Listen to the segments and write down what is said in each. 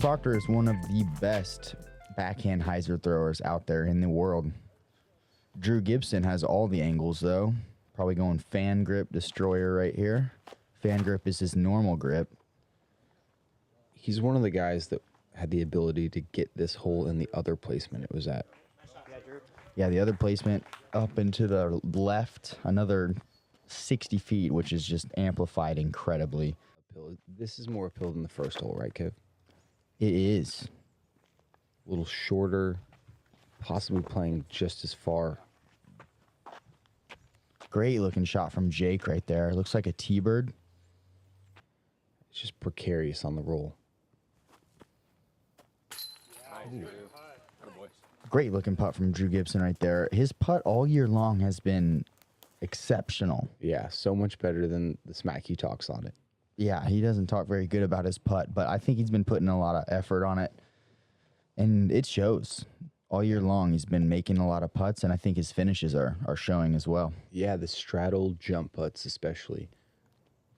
Proctor is one of the best backhand hyzer throwers out there in the world. Drew Gibson has all the angles, though. Probably going fan grip destroyer right here. Fan grip is his normal grip. He's one of the guys that had the ability to get this hole in the other placement it was at. Yeah, the other placement up and to the left, another 60 feet, which is just amplified incredibly. This is more uphill than the first hole, right, Kev? It is. A little shorter, possibly playing just as far. Great looking shot from Jake right there. Looks like a T-bird. It's just precarious on the roll. Great looking putt from Drew Gibson right there. His putt all year long has been exceptional. Yeah, so much better than the smack he talks on it. Yeah, he doesn't talk very good about his putt, but I think he's been putting a lot of effort on it. And it shows. All year long, he's been making a lot of putts, and I think his finishes are showing as well. Yeah, the straddle jump putts especially.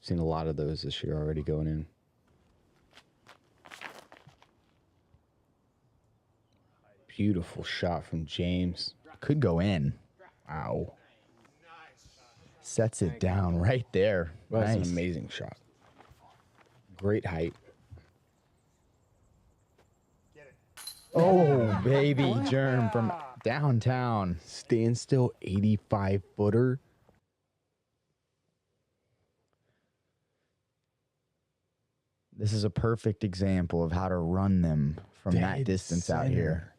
Seen a lot of those this year already going in. Beautiful shot from James. Could go in. Wow. Sets it down right there. Well, that's Nice. an amazing shot. Great height. Oh, baby germ from downtown. Standstill 85-footer. This is a perfect example of how to run them from that Dead distance out here.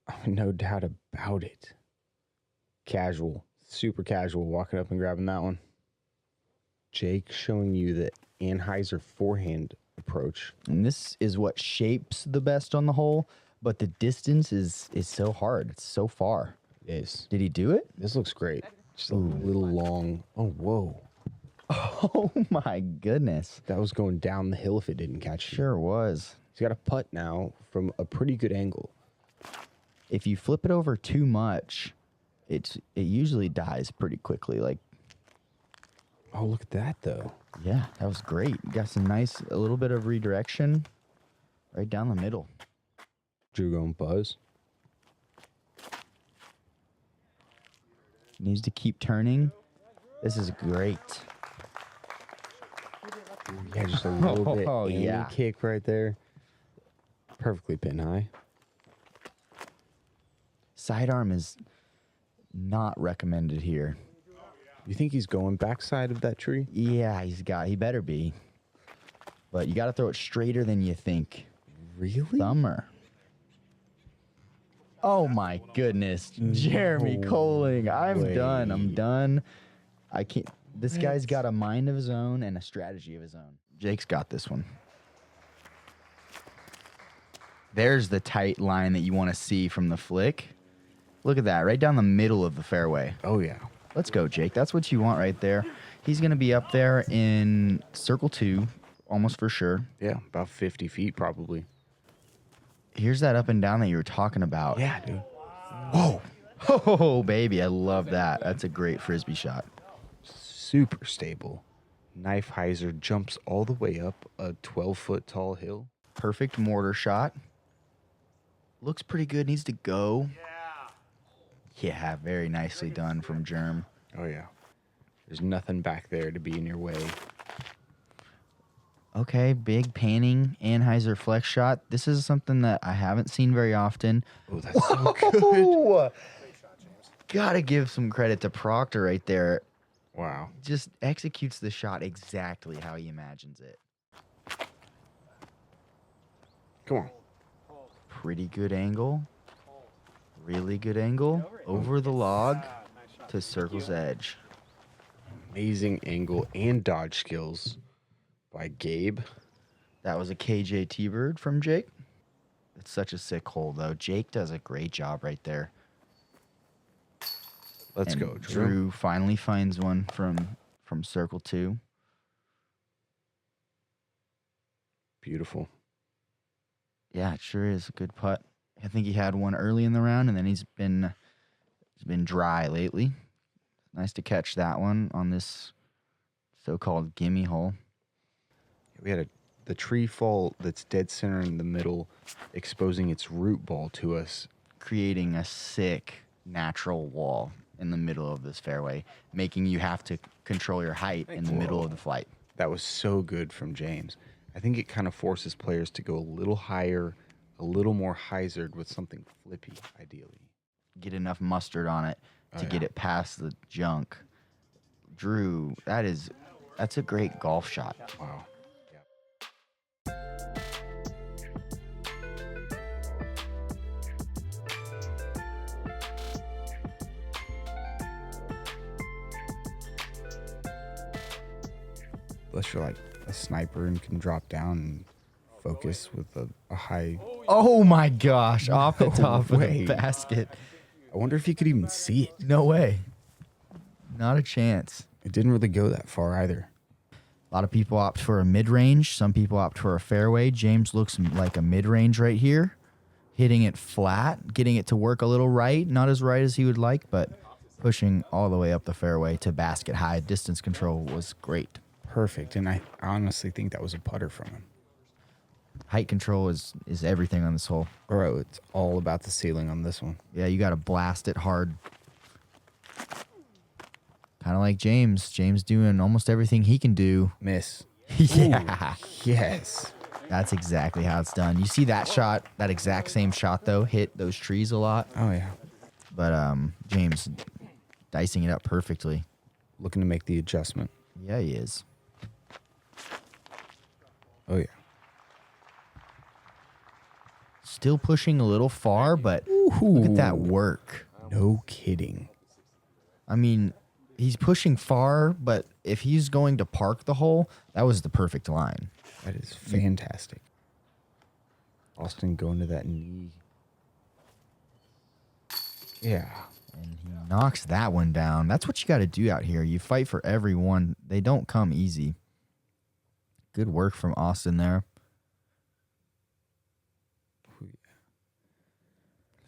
Oh, no doubt about it. Casual. Super casual walking up and grabbing that one. Jake showing you the Anheuser forehand approach. And this is what shapes the best on the hole, but the distance is so hard. It's so far. It is. Did he do it? This looks great. Just a little long. Oh, whoa. Oh, my goodness. That was going down the hill if it didn't catch you. Sure was. He's got a putt now from a pretty good angle. If you flip it over too much, it usually dies pretty quickly. Like, Oh, look at that, though. yeah, that was great. Got some nice, a little bit of redirection right down the middle. Drew going buzz. Needs to keep turning. This is great. Yeah, just a little bit. Oh, Angle yeah. kick right there. Perfectly pin high. Sidearm is not recommended here. You think he's going backside of that tree? Yeah, he better be. But you got to throw it straighter than you think. Really? Thumber. Oh my goodness. Jeremy Coling. I'm done. I'm done. I can't. This guy's got a mind of his own and a strategy of his own. Jake's got this one. There's the tight line that you want to see from the flick. Look at that, right down the middle of the fairway. Oh, yeah. Let's go, Jake. That's what you want right there. He's going to be up there in circle 2, almost for sure. Yeah, about 50 feet probably. Here's that up and down that you were talking about. Yeah, dude. Whoa. Oh, baby. I love that. That's a great Frisbee shot. Super stable. Knife hyzer jumps all the way up a 12-foot tall hill. Perfect mortar shot. Looks pretty good. Needs to go. Yeah, very nicely done from Germ. Oh, yeah. There's nothing back there to be in your way. Okay, big panning Anheuser flex shot. This is something that I haven't seen very often. Oh, that's so good. Gotta give some credit to Proctor right there. Wow. Just executes the shot exactly how he imagines it. Come on. Pretty good angle. Really good angle. Over the log to circle's edge. Amazing angle and dodge skills by Gabe. That was a KJ T-bird from Jake. It's such a sick hole, though. Jake does a great job right there. Let's And go, Drew. Drew finally finds one from circle 2. Beautiful. Yeah, it sure is a good putt. I think he had one early in the round, and then he's been dry lately. Nice to catch that one on this so-called gimme hole. We had a the tree fall that's dead center in the middle, exposing its root ball to us. Creating a sick natural wall in the middle of this fairway, making you have to control your height in the middle of the flight. That was so good from James. I think it kind of forces players to go a little higher, a little more hyzered with something flippy, ideally. Get enough mustard on it to get it past the junk. Drew, that's a great golf shot. Wow. Unless you're like a sniper and can drop down and focus with a high. Oh my gosh, off the No top way. of the basket. I wonder if you could even see it. No way. Not a chance. It didn't really go that far either. A lot of people opt for a mid-range. Some people opt for a fairway. James looks like a mid-range right here. Hitting it flat, getting it to work a little right. Not as right as he would like, but pushing all the way up the fairway to basket high. Distance control was great. Perfect. And I honestly think that was a putter from him. Height control is everything on this hole. Bro, it's all about the ceiling on this one. Yeah, you got to blast it hard. Kind of like James. James doing almost everything he can do. Miss. Yeah. Ooh, yes. That's exactly how it's done. You see that shot, that exact same shot, though, hit those trees a lot. Oh, yeah. But James dicing it up perfectly. Looking to make the adjustment. Yeah, he is. Oh, yeah. Still pushing a little far, but look at that work. No kidding. I mean, he's pushing far, but if he's going to park the hole, that was the perfect line. That is fantastic. Austin going to that knee. Yeah. And he knocks that one down. That's what you got to do out here. You fight for every one. They don't come easy. Good work from Austin there.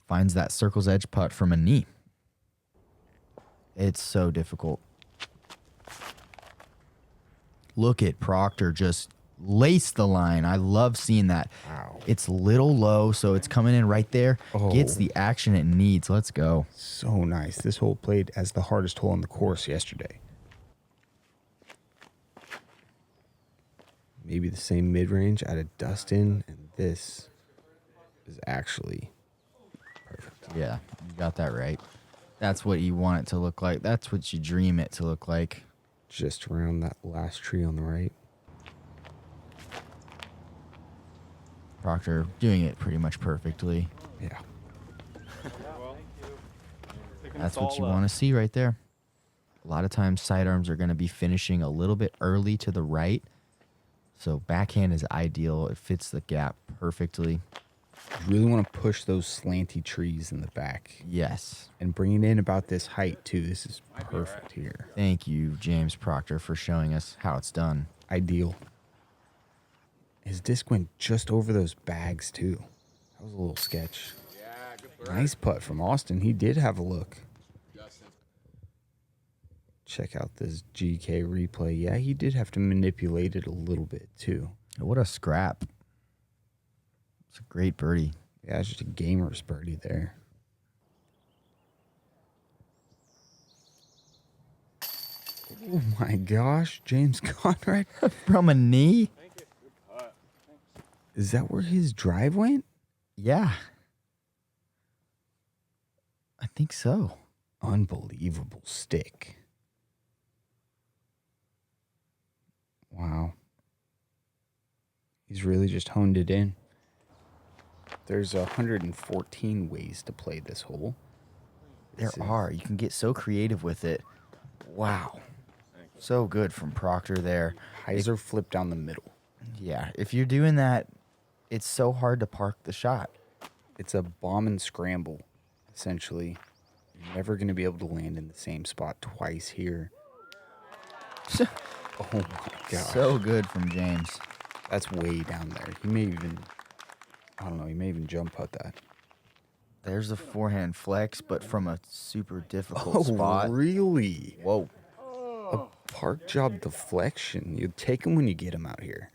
Finds that circle's edge putt from a knee. It's so difficult. Look at Proctor just lace the line. I love seeing that. Wow. It's little low, so it's coming in right there. Oh. Gets the action it needs. Let's go. So nice. This hole played as the hardest hole on the course yesterday. Maybe the same mid-range out of Dustin, and this is actually perfect. Yeah, you got that right. That's what you want it to look like. That's what you dream it to look like. Just around that last tree on the right. Proctor doing it pretty much perfectly. Yeah. That's what you want to see right there. A lot of times sidearms are going to be finishing a little bit early to the right. So backhand is ideal. It fits the gap perfectly. You really want to push those slanty trees in the back. Yes. And bring it in about this height, too. This is perfect here. Thank you, James Proctor, for showing us how it's done. Ideal. His disc went just over those bags, too. That was a little sketch. Nice putt from Austin. He did have a look. Check out this GK replay. Yeah, he did have to manipulate it a little bit, too. What a scrap. It's a great birdie. Yeah, it's just a gamer's birdie there. Oh, my gosh. James Conrad. From a knee? Is that where his drive went? Yeah. I think so. Unbelievable stick. Wow. He's really just honed it in. There's 114 ways to play this hole. There are. You can get so creative with it. Wow. So good from Proctor there. Hyzer flip down the middle. Yeah. If you're doing that, it's so hard to park the shot. It's a bomb and scramble, essentially. You're never going to be able to land in the same spot twice here. Oh my gosh. So good from James. That's way down there. He may even, I don't know, he may even jump putt that. There's a forehand flex, but from a super difficult spot. Really? Whoa. A park job deflection. You take him when you get him out here.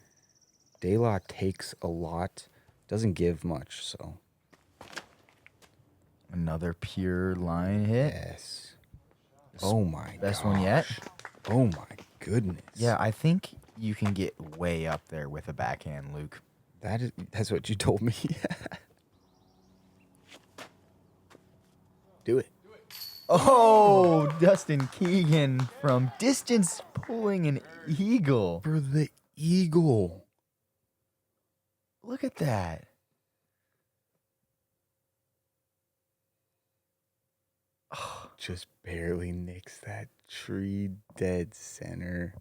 De La takes a lot, doesn't give much, so. Another pure line hit. Yes. Oh my Best one yet. Oh my goodness. Yeah, I think you can get way up there with a backhand, Luke. That's what you told me. Do it. Oh, Dustin Keegan from distance pulling an eagle. For the eagle. Look at that. Just barely nicks that tree dead center.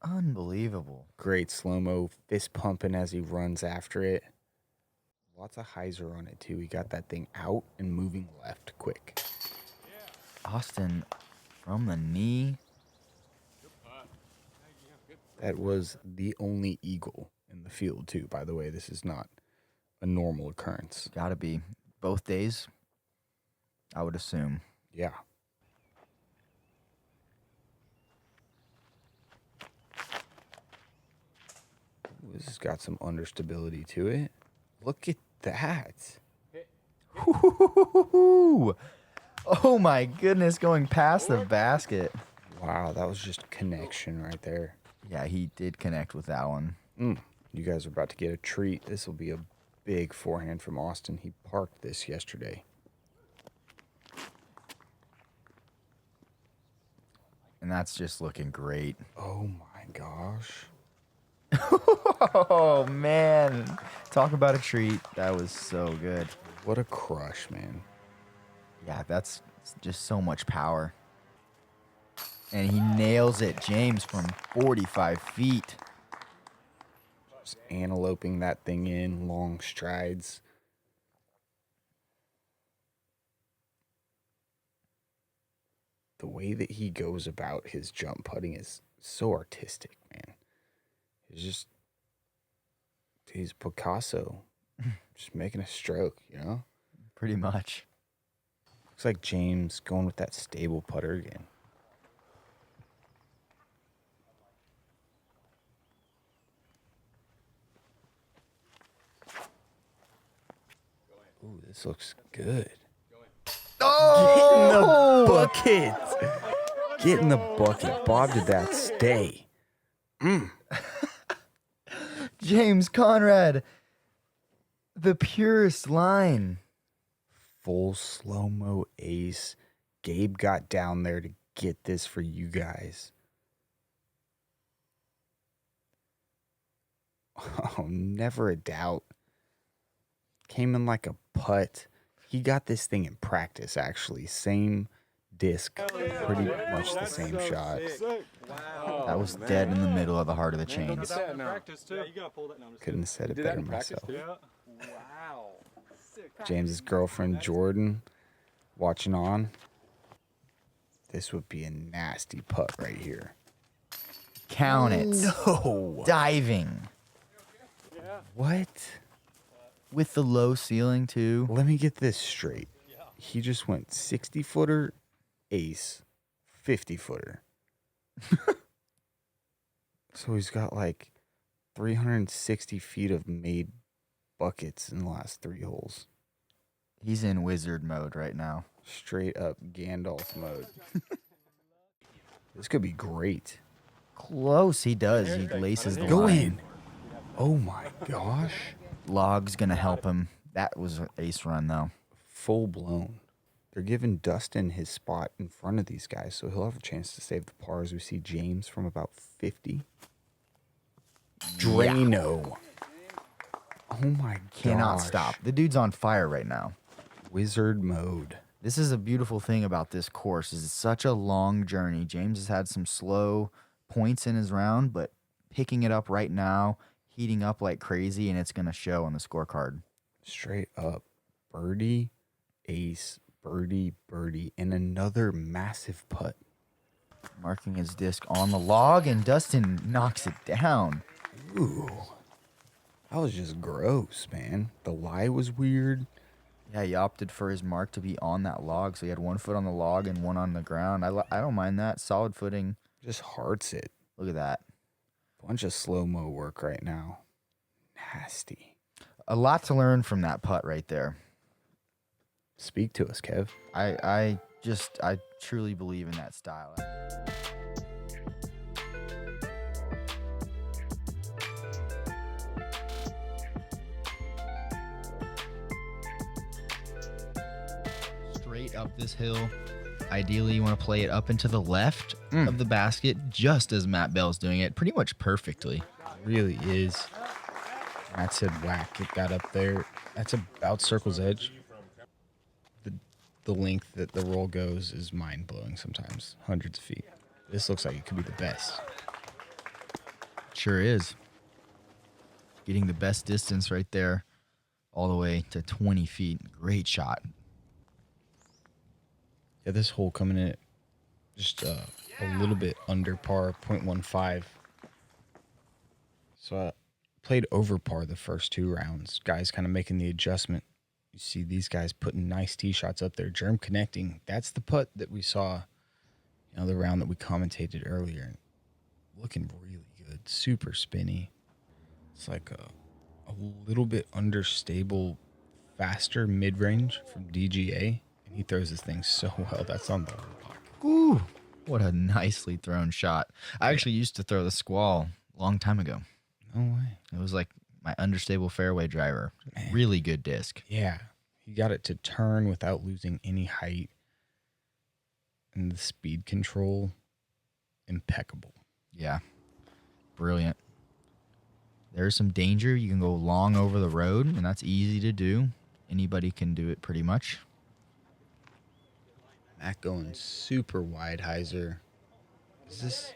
Unbelievable. Great slow-mo, fist pumping as he runs after it. Lots of hyzer on it, too. He got that thing out and moving left quick. Austin from the knee. That was the only eagle in the field, too, by the way. This is not a normal occurrence. Gotta be. Both days, I would assume. Yeah. Ooh, this has got some understability to it. Look at that. Ooh. Oh my goodness, going past the basket. Wow, that was just connection right there. Yeah, he did connect with that one. You guys are about to get a treat. This will be a big forehand from Austin. He parked this yesterday. And that's just looking great. Oh my gosh. Oh man. Talk about a treat. That was so good. What a crush, man. Yeah, that's just so much power. And he nails it, James, from 45 feet. Just anteloping that thing in, long strides. The way that he goes about his jump putting is so artistic, man. He's Picasso. Just making a stroke, you know? Pretty much. Looks like James going with that stable putter again. Ooh, this looks good. Oh! Bucket! Get in the bucket. Bob, did that stay? James Conrad, the purest line. Full slow-mo ace. Gabe got down there to get this for you guys. Oh, never a doubt. Came in like a putt. He got this thing in practice, actually. Same disc, pretty much the same shot. That was dead in the middle of the heart of the chains. Couldn't have said it better myself. Wow. James's girlfriend, Jordan, watching on. This would be a nasty putt right here. Count it. No. Diving. What? With the low ceiling, too. Let me get this straight. He just went 60-footer, ace, 50-footer. So he's got like 360 feet of made buckets in the last 3 holes. He's in wizard mode right now. Straight up Gandalf mode. This could be great. Close, he does. He laces the Go line. in. Oh my gosh. Log's gonna help him. That was an ace run, though. Full blown. They're giving Dustin his spot in front of these guys, so he'll have a chance to save the par as we see James from about 50. Drano. Oh my god. Cannot stop. The dude's on fire right now. Wizard mode. This is a beautiful thing about this course. Is it's such a long journey. James has had some slow points in his round, but picking it up right now, heating up like crazy, and it's going to show on the scorecard. Straight up. Birdie, ace, birdie, birdie, and another massive putt. Marking his disc on the log, and Dustin knocks it down. Ooh. That was just gross, man. The lie was weird. Yeah, he opted for his mark to be on that log, so he had 1 foot on the log and 1 on the ground. I don't mind that. Solid footing. Just hearts it. Look at that. Bunch of slow-mo work right now. Nasty. A lot to learn from that putt right there. Speak to us, Kev. I truly believe in that style. Straight up this hill. Ideally, you want to play it up into the left of the basket, just as Matt Bell's doing it, pretty much perfectly. Really is. Matt said whack. It got up there. That's about circle's edge. The length that the roll goes is mind-blowing sometimes. Hundreds of feet. This looks like it could be the best. Sure is. Getting the best distance right there all the way to 20 feet. Great shot. Yeah, this hole coming in at just a little bit under par, 0.15. So I played over par the first 2 rounds. Guys kind of making the adjustment. You see these guys putting nice tee shots up there. Germ connecting. That's the putt that we saw, the round that we commentated earlier. Looking really good. Super spinny. It's like a little bit understable, faster mid-range from DGA. And he throws this thing so well. That's on the block. Ooh, what a nicely thrown shot. I actually used to throw the squall a long time ago. No way. It was like my understable fairway driver. Man. Really good disc. Yeah. He got it to turn without losing any height. And the speed control, impeccable. Yeah. Brilliant. There's some danger. You can go long over the road, and that's easy to do. Anybody can do it pretty much. Matt going super wide hyzer. Is this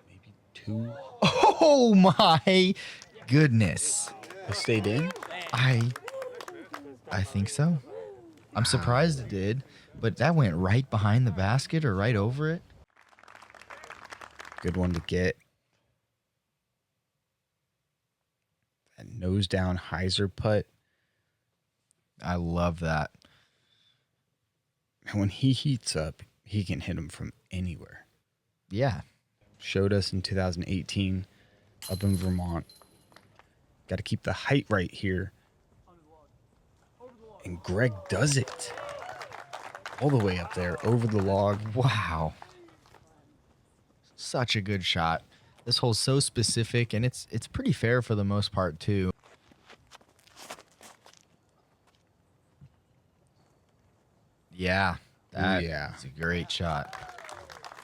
maybe 2? Oh my goodness. I stayed in? I think so. I'm surprised it did, but that went right behind the basket or right over it. Good one to get. That nose down hyzer putt. I love that. And when he heats up, he can hit them from anywhere. Yeah. Showed us in 2018 up in Vermont. Got to keep the height right here. And Greg does it. All the way up there, over the log. Wow. Such a good shot. This hole's so specific, and it's pretty fair for the most part, too. Yeah. That's a great shot.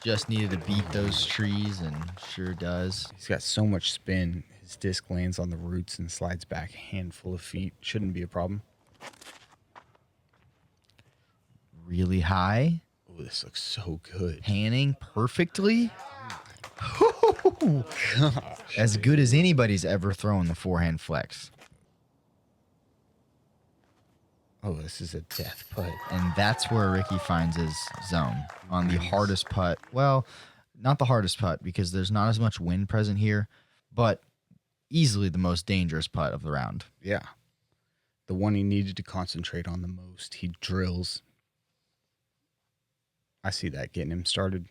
Just needed to beat those trees, and sure does. He's got so much spin. His disc lands on the roots and slides back a handful of feet. Shouldn't be a problem. Really high. Oh, this looks so good. Panning perfectly. As good as anybody's ever thrown the forehand flex. Oh, this is a death putt. And that's where Ricky finds his zone on the hardest putt. Well, not the hardest putt because there's not as much wind present here, but easily the most dangerous putt of the round. Yeah. The one he needed to concentrate on the most. He drills. I see that getting him started.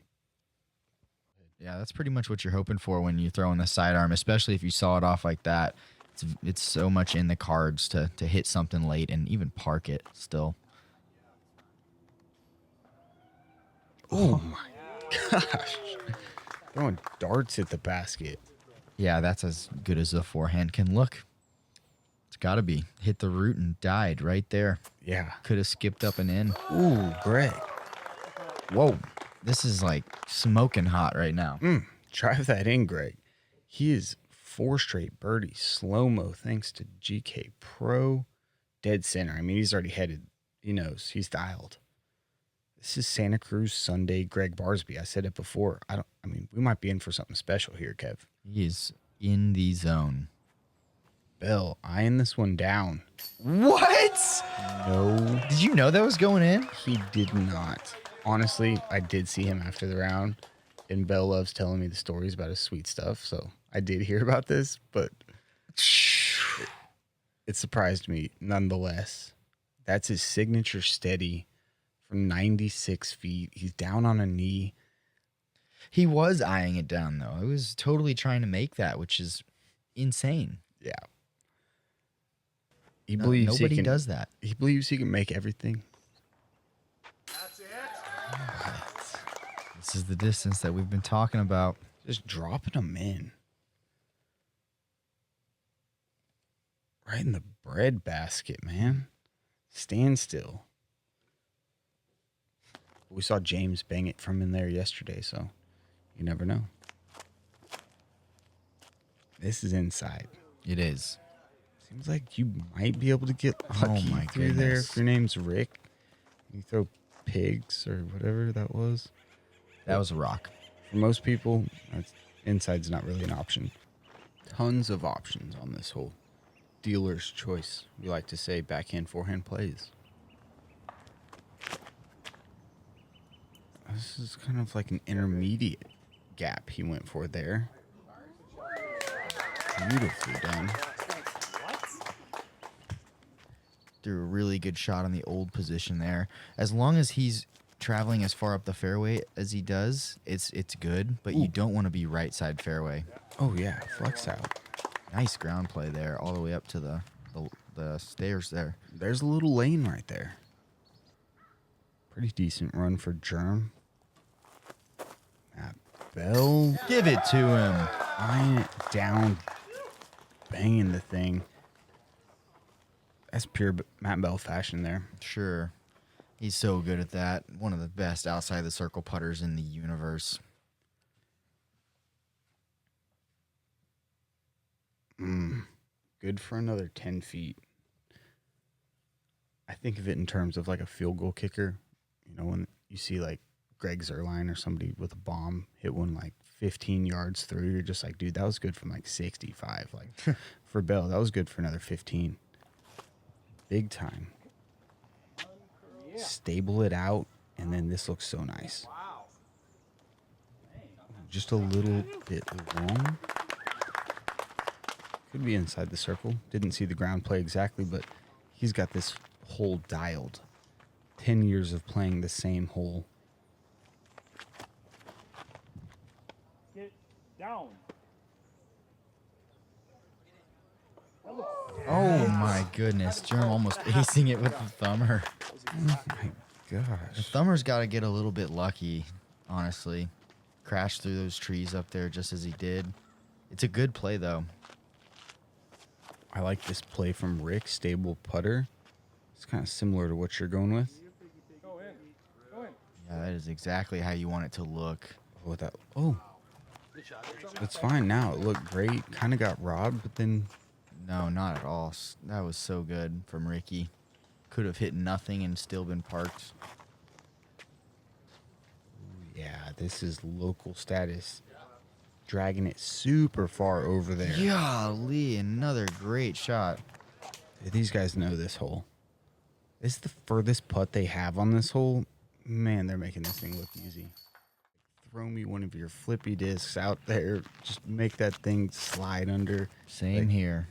Yeah, that's pretty much what you're hoping for when you throw in the sidearm, especially if you saw it off like that. It's so much in the cards to hit something late and even park it still. Oh my gosh. Throwing darts at the basket. Yeah, that's as good as the forehand can look. It's got to be. Hit the root and died right there. Yeah. Could have skipped up and in. Ooh, Greg. Whoa. This is like smoking hot right now. Drive that in, Greg. He is 4 straight birdies, slow-mo, thanks to GK Pro. Dead center. I mean, he's already headed. He knows. He's dialed. This is Santa Cruz Sunday Greg Barsby. I said it before. We might be in for something special here, Kev. He is in the zone. Bell eyeing this one down. What? No. Did you know that was going in? He did not. Honestly, I did see him after the round, and Bell loves telling me the stories about his sweet stuff, so I did hear about this, but it surprised me nonetheless. That's his signature steady from 96 feet. He's down on a knee. He was eyeing it down, though. He was totally trying to make that, which is insane. Yeah. He believes nobody does that. He believes he can make everything. That's it. This is the distance that we've been talking about. Just dropping them in. Right in the bread basket, man. Stand still. We saw James bang it from in there yesterday, so you never know. This is inside. It is. Seems like you might be able to get lucky my through there goodness. if your name's Rick. You throw pigs or whatever that was. That was a rock. For most people, inside's not really an option. Tons of options on this hole. Dealer's choice. We like to say backhand, forehand plays. This is kind of like an intermediate gap he went for there. Beautifully done. Threw a really good shot on the old position there. As long as he's traveling as far up the fairway as he does, it's good, but you don't want to be right side fairway. Oh, yeah. Flex out. Nice ground play there, all the way up to the stairs there. There's a little lane right there. Pretty decent run for Germ. Matt Bell. Give it to him. Eyeing it down. Banging the thing. That's pure Matt Bell fashion there. Sure. He's so good at that. One of the best outside the circle putters in the universe. Good for another 10 feet. I think of it in terms of like a field goal kicker. You know, when you see like Greg Zerline or somebody with a bomb hit one like 15 yards through, you're just like, dude, that was good from like 65. Like for Bell, that was good for another 15. Big time. Stable it out, and then this looks so nice. Just a little bit long. Could be inside the circle. Didn't see the ground play exactly, but he's got this hole dialed. 10 years of playing the same hole. Get down. Oh my goodness. Jerm almost acing it with the thumber. Oh my The gosh. thumber's got to get a little bit lucky, honestly. Crashed through those trees up there just as he did. It's a good play, though. I like this play from Rick, stable putter. It's kind of similar to what you're going with. Go in. Go in. Yeah, that is exactly how you want it to look. Oh, it's fine now. It looked great. Kind of got robbed, but then No, not at all. That was so good from Ricky. Could have hit nothing and still been parked. yeah, this is local status. Dragging it super far over there. Golly, another great shot. These guys know this hole. This is the furthest putt they have on this hole. Man, they're making this thing look easy. Throw me one of your flippy discs out there. Just make that thing slide under. Same here.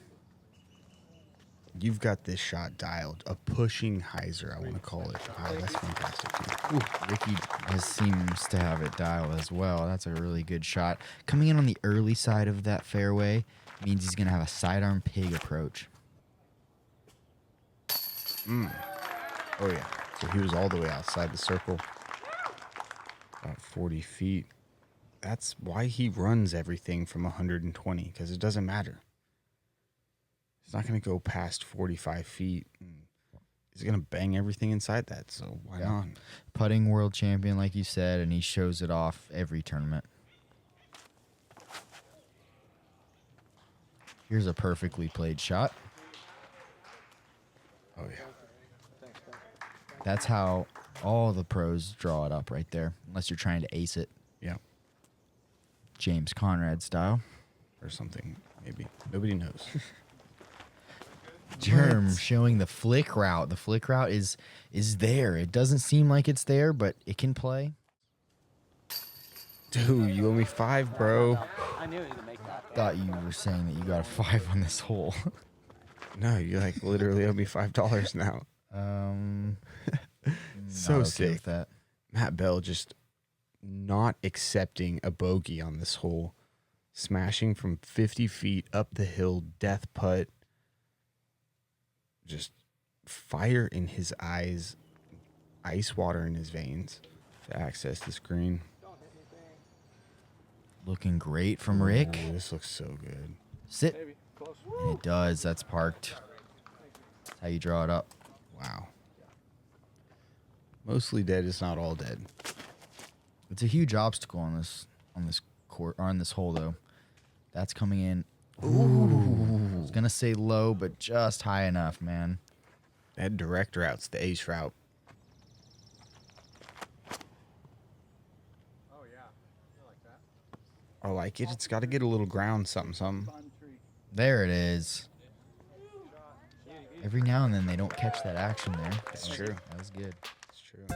You've got this shot dialed. A pushing hyzer, I want to call it. Oh, that's fantastic. Dude. Ooh, Ricky seems to have it dialed as well. That's a really good shot. Coming in on the early side of that fairway means he's going to have a sidearm pig approach. Oh, yeah. So he was all the way outside the circle. About 40 feet. That's why he runs everything from 120, because it doesn't matter. He's not going to go past 45 feet. He's going to bang everything inside that, so why not? Putting world champion, like you said, and he shows it off every tournament. Here's a perfectly played shot. Oh, yeah. That's how all the pros draw it up right there, unless you're trying to ace it. Yeah. James Conrad style. Or something, maybe. Nobody knows. Germ showing the flick route. The flick route is there. It doesn't seem like it's there, but it can play. Dude, you owe me 5, bro. I knew he would make that. Thought you were saying that you got a 5 on this hole. No, you like literally owe me $5 now. So Not okay sick. with that. Matt Bell just not accepting a bogey on this hole. Smashing from 50 feet up the hill, death putt. just fire in his eyes, ice water in his veins to access this green. Looking great from Rick. Ooh, this looks so good. Sit. Maybe. Close. And it does. That's parked. That's how you draw it up. Wow. Mostly dead. It's not all dead. It's a huge obstacle on this court or on this hole though. That's coming in. Ooh. I was gonna say low, but just high enough, man. That direct route's the ace route. Oh yeah. I like that. I like it. It's got to get a little ground, something. On tree. There it is. Every now and then they don't catch that action there. That's true. That was good. It's true.